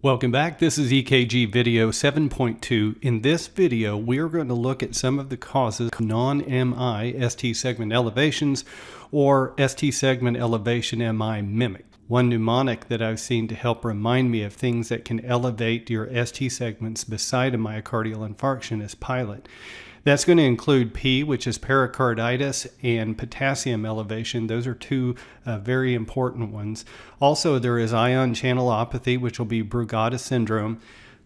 Welcome back. This is EKG video 7.2. In this video, we are going to look at some of the causes of non-MI ST segment elevations or ST segment elevation MI mimic. One mnemonic that I've seen to help remind me of things that can elevate your ST segments beside a myocardial infarction is PILOT. That's going to include P, which is pericarditis, and potassium elevation. Those are two very important ones. Also, there is ion channelopathy, which will be Brugada syndrome.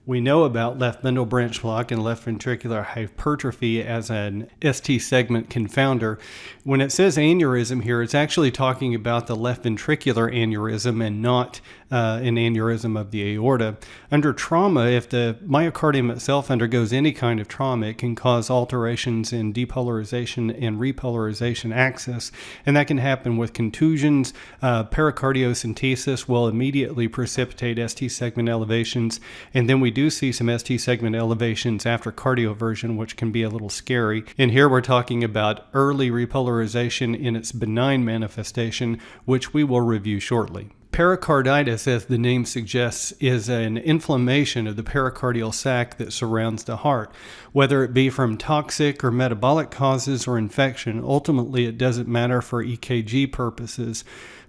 We know about left bundle branch block and left ventricular hypertrophy as an ST segment confounder. When it says aneurysm here, it's actually talking about the left ventricular aneurysm and not an aneurysm of the aorta. Under trauma, if the myocardium itself undergoes any kind of trauma, it can cause alterations in depolarization and repolarization axis, and that can happen with contusions. Pericardiocentesis will immediately precipitate ST segment elevations, and then we do see some ST segment elevations after cardioversion, which can be a little scary. And here we're talking about early repolarization in its benign manifestation, which we will review shortly. Pericarditis, as the name suggests, is an inflammation of the pericardial sac that surrounds the heart. Whether it be from toxic or metabolic causes or infection, ultimately it doesn't matter for EKG purposes.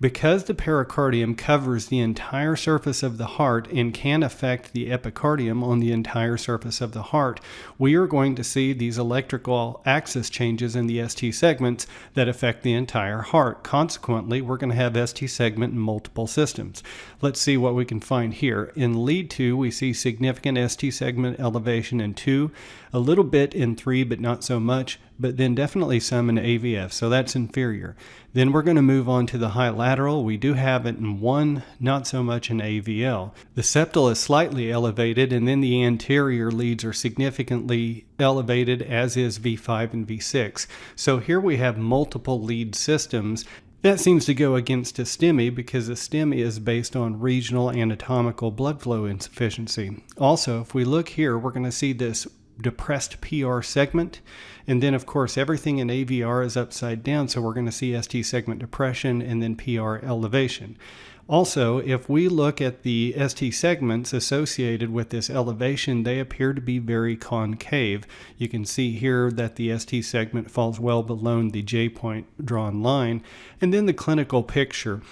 Because the pericardium covers the entire surface of the heart and can affect the epicardium on the entire surface of the heart, we are going to see these electrical axis changes in the ST segments that affect the entire heart. Consequently, we're going to have ST segment in multiple systems. Let's see what we can find here. In lead 2, we see significant ST segment elevation in 2, a little bit in 3, but not so much, but then definitely some in AVF, so that's inferior. Then we're going to move on to the high lateral. We do have it in 1, not so much in AVL. The septal is slightly elevated, and then the anterior leads are significantly elevated, as is V5 and V6. So here we have multiple lead systems. That seems to go against a STEMI because a STEMI is based on regional anatomical blood flow insufficiency. Also, if we look here, we're going to see this depressed PR segment, and then of course everything in AVR is upside down, so we're going to see ST segment depression and then PR elevation. Also, if we look at the ST segments associated with this elevation, they appear to be very concave. You can see here that the ST segment falls well below the J point drawn line. And then the clinical picture.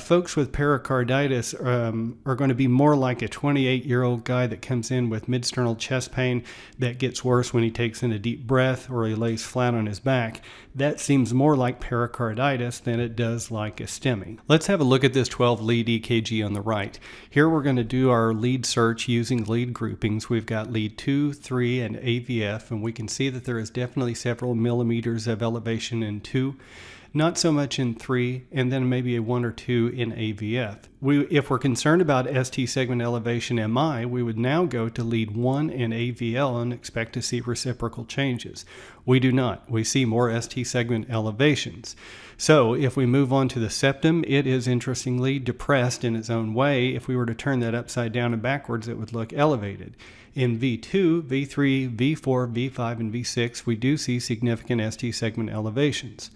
Folks with pericarditis are going to be more like a 28-year-old guy that comes in with mid-sternal chest pain that gets worse when he takes in a deep breath or he lays flat on his back. That seems more like pericarditis than it does like a STEMI. Let's have a look at this 12-lead EKG on the right. Here we're going to do our lead search using lead groupings. We've got lead 2, 3, and AVF, and we can see that there is definitely several millimeters of elevation in 2. Not so much in 3, and then maybe a 1 or 2 in AVF. If we're concerned about ST segment elevation MI, we would now go to lead 1 and AVL and expect to see reciprocal changes. We do not. We see more ST segment elevations. So if we move on to the septum, it is interestingly depressed in its own way. If we were to turn that upside down and backwards, it would look elevated. In V2, V3, V4, V5, and V6, we do see significant ST segment elevations.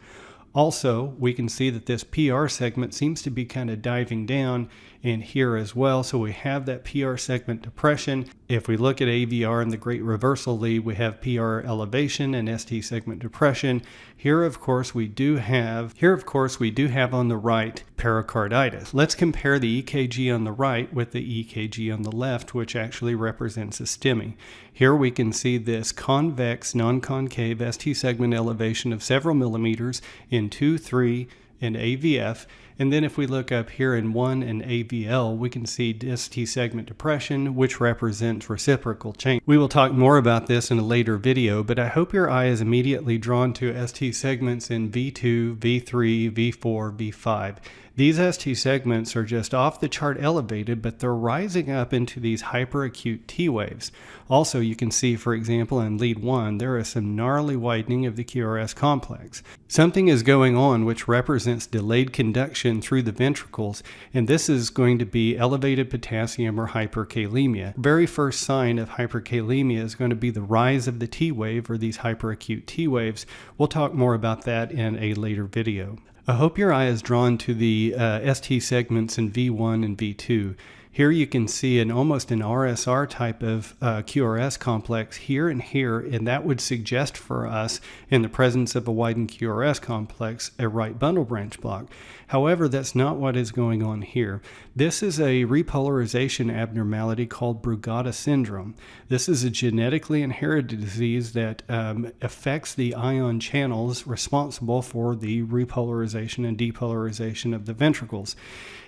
Also, we can see that this PR segment seems to be kind of diving down, and here as well. So we have that PR segment depression. If we look at AVR and the great reversal lead, we have PR elevation and ST segment depression. Here, of course, we do have on the right pericarditis. Let's compare the EKG on the right with the EKG on the left, which actually represents a STEMI. Here we can see this convex, non-concave ST segment elevation of several millimeters in 2, 3, and AVF. And then if we look up here in 1 and AVL, we can see ST segment depression, which represents reciprocal change. We will talk more about this in a later video, but I hope your eye is immediately drawn to ST segments in V2, V3, V4, V5. These ST segments are just off the chart elevated, but they're rising up into these hyperacute T waves. Also, you can see, for example, in lead 1, there is some gnarly widening of the QRS complex. Something is going on which represents delayed conduction through the ventricles, and this is going to be elevated potassium or hyperkalemia. Very first sign of hyperkalemia is going to be the rise of the T wave or these hyperacute T waves. We'll talk more about that in a later video. I hope your eye is drawn to the ST segments in V1 and V2. Here you can see almost an RSR type of QRS complex here and here, and that would suggest for us, in the presence of a widened QRS complex, a right bundle branch block. However, that's not what is going on here. This is a repolarization abnormality called Brugada syndrome. This is a genetically inherited disease that affects the ion channels responsible for the repolarization and depolarization of the ventricles.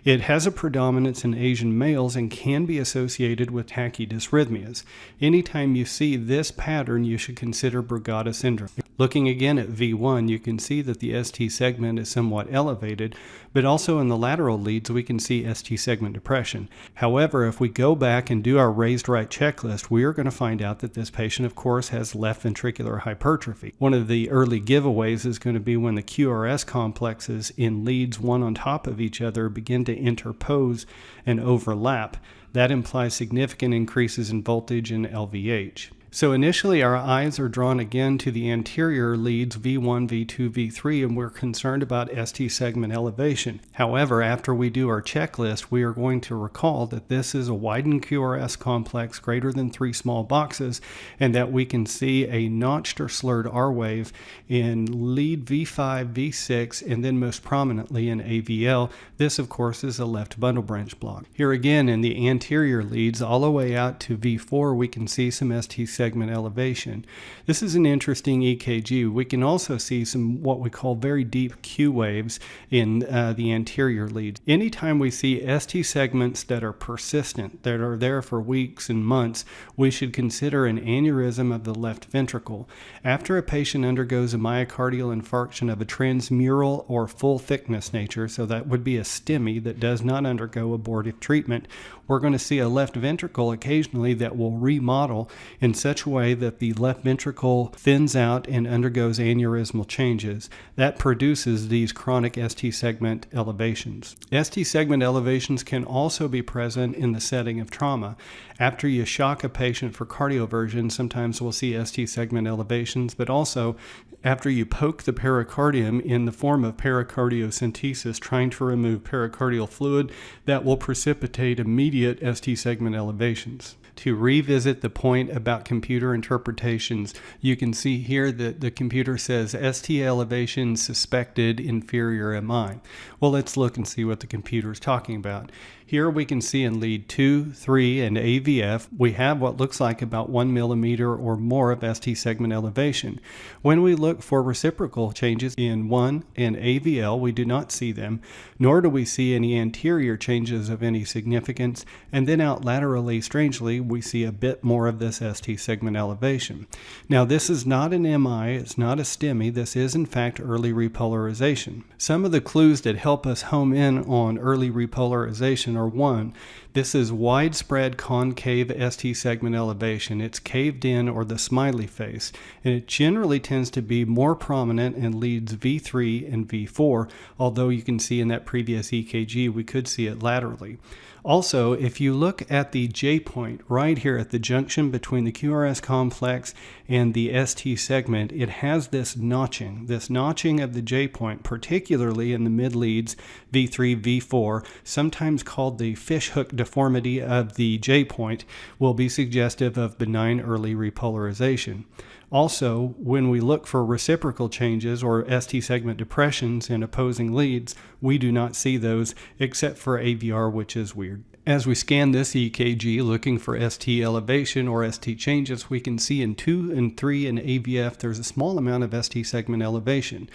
It has a predominance in Asian males and can be associated with tachydysrhythmias. Anytime you see this pattern, you should consider Brugada syndrome. Looking again at V1, you can see that the ST segment is somewhat elevated, but also in the lateral leads, we can see ST segment depression. However, if we go back and do our raised right checklist, we are going to find out that this patient, of course, has left ventricular hypertrophy. One of the early giveaways is going to be when the QRS complexes in leads one on top of each other begin to interpose and overlap. That implies significant increases in voltage and LVH. So initially our eyes are drawn again to the anterior leads V1, V2, V3, and we're concerned about ST segment elevation. However, after we do our checklist, we are going to recall that this is a widened QRS complex greater than 3 small boxes, and that we can see a notched or slurred R wave in lead V5, V6, and then most prominently in AVL. This, of course, is a left bundle branch block. Here again in the anterior leads all the way out to V4, we can see some ST segment elevation. This is an interesting EKG. We can also see some what we call very deep Q waves in the anterior lead. Anytime we see ST segments that are persistent, that are there for weeks and months, we should consider an aneurysm of the left ventricle. After a patient undergoes a myocardial infarction of a transmural or full thickness nature, so that would be a STEMI that does not undergo abortive treatment, we're going to see a left ventricle occasionally that will remodel in such a way that the left ventricle thins out and undergoes aneurysmal changes. That produces these chronic ST segment elevations. ST segment elevations can also be present in the setting of trauma. After you shock a patient for cardioversion, sometimes we'll see ST segment elevations, but also after you poke the pericardium in the form of pericardiocentesis, trying to remove pericardial fluid, that will precipitate immediate ST segment elevations. To revisit the point about computer interpretations, you can see here that the computer says ST elevation suspected inferior MI. Well, let's look and see what the computer is talking about. Here we can see in lead 2, 3, and AVF, we have what looks like about 1 millimeter or more of ST segment elevation. When we look for reciprocal changes in 1 and AVL, we do not see them, nor do we see any anterior changes of any significance, and then out laterally, strangely, we see a bit more of this ST segment elevation. Now, this is not an MI, it's not a STEMI, this is in fact early repolarization. Some of the clues that help us home in on early repolarization are: 1, this is widespread concave ST segment elevation. It's caved in, or the smiley face, and it generally tends to be more prominent in leads V3 and V4, although you can see in that previous EKG we could see it laterally. Also, if you look at the J point right here at the junction between the QRS complex and the ST segment, it has this notching of the J point, particularly in the mid leads V3, V4, sometimes called the fishhook deformity of the J point, will be suggestive of benign early repolarization. Also, when we look for reciprocal changes or ST segment depressions in opposing leads, we do not see those except for AVR, which is weird. As we scan this EKG looking for ST elevation or ST changes, we can see in 2 and 3 and AVF there's a small amount of ST segment elevation.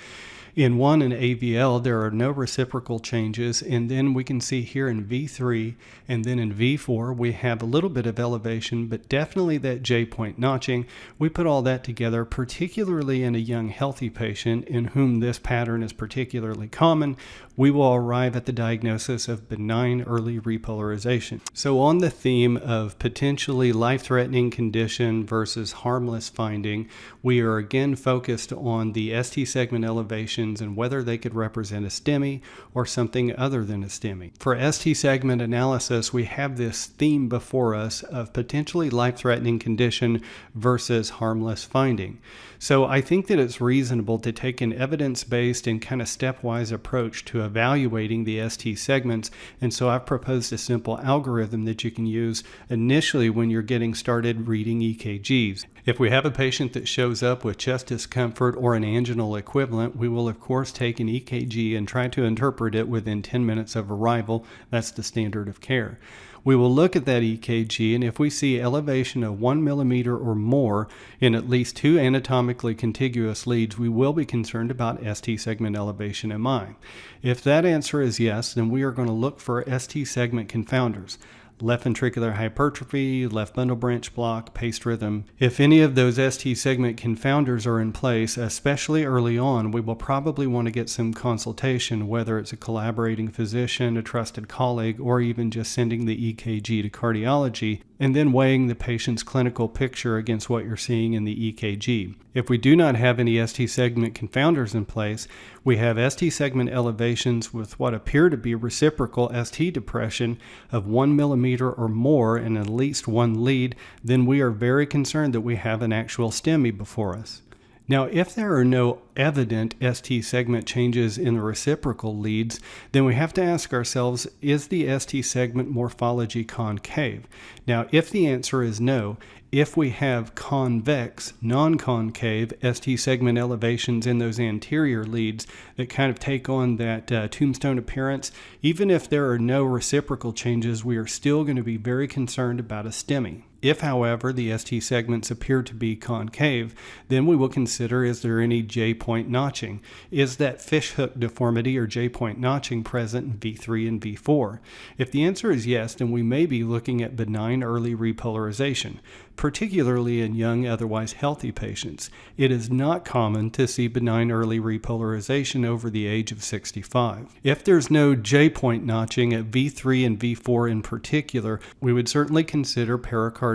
In 1 and AVL, there are no reciprocal changes, and then we can see here in V3 and then in V4, we have a little bit of elevation, but definitely that J point notching. We put all that together, particularly in a young healthy patient in whom this pattern is particularly common. We will arrive at the diagnosis of benign early repolarization. So on the theme of potentially life-threatening condition versus harmless finding, we are again focused on the ST segment elevation elevations and whether they could represent a STEMI or something other than a STEMI. For ST segment analysis, we have this theme before us of potentially life-threatening condition versus harmless finding. So I think that it's reasonable to take an evidence-based and kind of stepwise approach to evaluating the ST segments, and so I've proposed a simple algorithm that you can use initially when you're getting started reading EKGs. If we have a patient that shows up with chest discomfort or an anginal equivalent, we will of course take an EKG and try to interpret it within 10 minutes of arrival. That's the standard of care. We will look at that EKG, and if we see elevation of 1 millimeter or more in at least 2 anatomically contiguous leads, we will be concerned about ST segment elevation MI. If that answer is yes, then we are going to look for ST segment confounders. Left ventricular hypertrophy, left bundle branch block, paced rhythm. If any of those ST segment confounders are in place, especially early on, we will probably want to get some consultation, whether it's a collaborating physician, a trusted colleague, or even just sending the EKG to cardiology, and then weighing the patient's clinical picture against what you're seeing in the EKG. If we do not have any ST segment confounders in place, we have ST segment elevations with what appear to be reciprocal ST depression of 1 millimeter or more in at least one lead, then we are very concerned that we have an actual STEMI before us. Now, if there are no evident ST segment changes in the reciprocal leads, then we have to ask ourselves, is the ST segment morphology concave? Now, if the answer is no, if we have convex, non-concave ST segment elevations in those anterior leads that kind of take on that tombstone appearance, even if there are no reciprocal changes, we are still going to be very concerned about a STEMI. If, however, the ST segments appear to be concave, then we will consider, is there any J-point notching? Is that fishhook deformity or J-point notching present in V3 and V4? If the answer is yes, then we may be looking at benign early repolarization, particularly in young, otherwise healthy patients. It is not common to see benign early repolarization over the age of 65. If there's no J-point notching at V3 and V4 in particular, we would certainly consider pericarditis.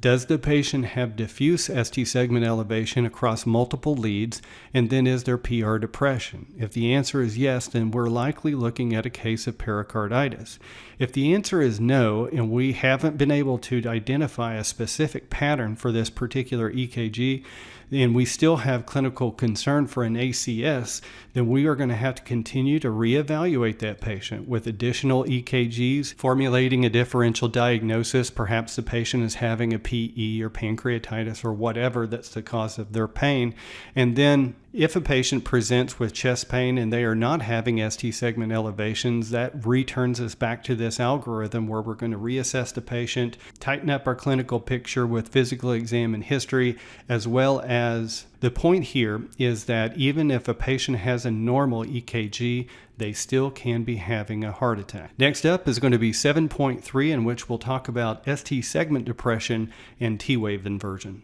Does the patient have diffuse ST segment elevation across multiple leads, and then is there PR depression? If the answer is yes, then we're likely looking at a case of pericarditis. If the answer is no, and we haven't been able to identify a specific pattern for this particular EKG, and we still have clinical concern for an ACS, then we are going to have to continue to reevaluate that patient with additional EKGs, formulating a differential diagnosis. Perhaps the patient is having a PE or pancreatitis or whatever that's the cause of their pain. And then if a patient presents with chest pain and they are not having ST segment elevations, that returns us back to this algorithm where we're going to reassess the patient, tighten up our clinical picture with physical exam and history, as well as the point here is that even if a patient has a normal EKG, they still can be having a heart attack. Next up is going to be 7.3, in which we'll talk about ST segment depression and T-wave inversion.